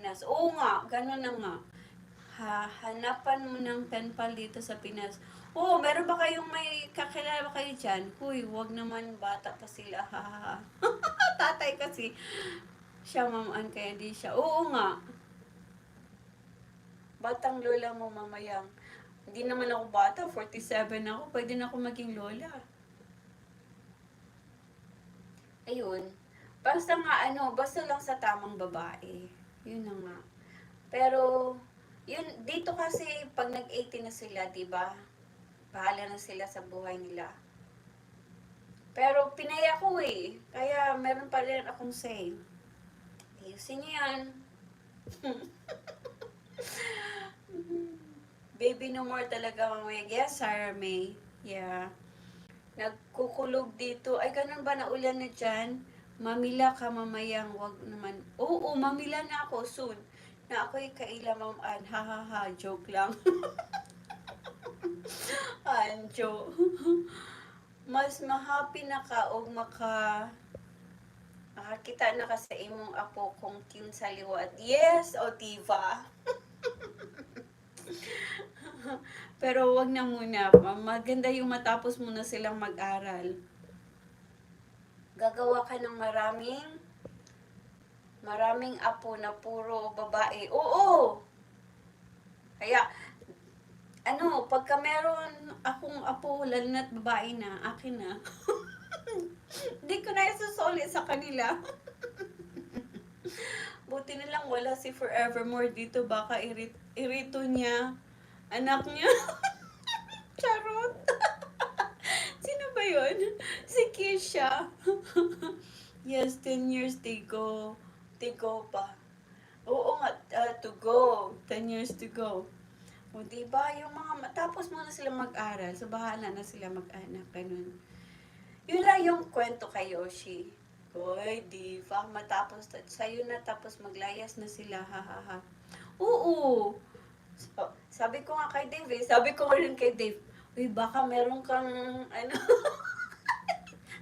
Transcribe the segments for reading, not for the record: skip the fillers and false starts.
Pinas. Oo nga, gano'n na nga. Hanapan mo ng pen pal dito sa Pinas. Oo, meron ba kayong may kakilala ba kayo dyan? Huy, wag naman, bata pa sila. Ha. Tatay kasi, siya mamaan kaya di siya. Oo nga, batang lola mo mamayang. Hindi naman ako bata, 47 ako, pwede na ako maging lola. Ayun, basta nga basta lang sa tamang babae. Yun na nga. Pero, yun, dito kasi, pag nag-18 na sila, di ba? Bahala na sila sa buhay nila. Pero, pinay ako eh. Kaya, meron pa rin akong say. Ayusin niyo yan. Baby no more talaga mamaya. Yes, Sarah May. Yeah. Nagkukulog dito. Ay, ganun ba na ulan na dyan? Mamila ka mamayang, wag naman. Oo, mamila na ako soon. Na ako'y kailaman, ha ha ha, joke lang. Anjo. Mas mahappy na ka og makakita na ka sa imong apo kung kinsa liwat. Yes, o diva. Pero wag na muna. Maganda yung matapos muna silang mag-aral. Gagawa ka ng maraming apo na puro babae. Oo! Kaya, pagka meron akong apo, lalo na't babae na, akin na. Hindi ko na isusoli sa kanila. Buti na lang wala si Forevermore dito. Baka irito niya. Anak niya. Charot. Sino ba yun? Si Kisha. Yes, 10 years they go. They go pa. Oo nga, to go. 10 years to go. O, diba, yung mga matapos mo na sila mag-aral, so bahala na sila mag-anak, ganun. Yun lang yung kwento kay Yoshi. Hoy, diva, matapos, sa'yo na, tapos maglayas na sila, ha, ha, ha. Oo. Sabi ko nga kay Dave, sabi ko rin kay Dave, uy, baka meron kang,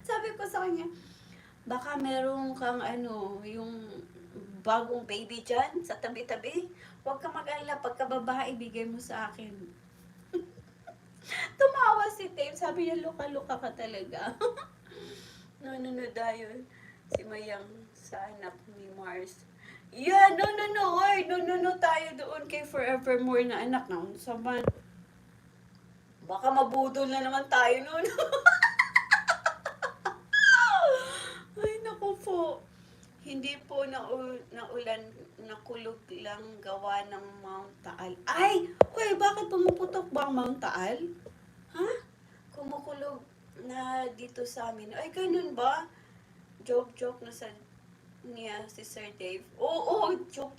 sabi ko sa kanya, baka meron kang, yung bagong baby dyan, sa tabi-tabi. Huwag ka mag-alala, pagka babae, bigay mo sa akin. Tumawa si Dave, sabi niya, luka-luka ka talaga. Nanonood yun. Si Mayang sa anak ni Mars. Yeah, no, oy, no, tayo doon kay Forevermore na anak na. Saban, baka mabudol na naman tayo noon. Ay, naku po. Hindi po naulan, nakulog lang gawa ng Mount Taal. Ay! Hoy, bakit pumuputok ba ang Mount Taal? Ha? Kumukulog na dito sa amin. Ay, ganun ba? Joke na sa niya si Sir Dave. Oo, joke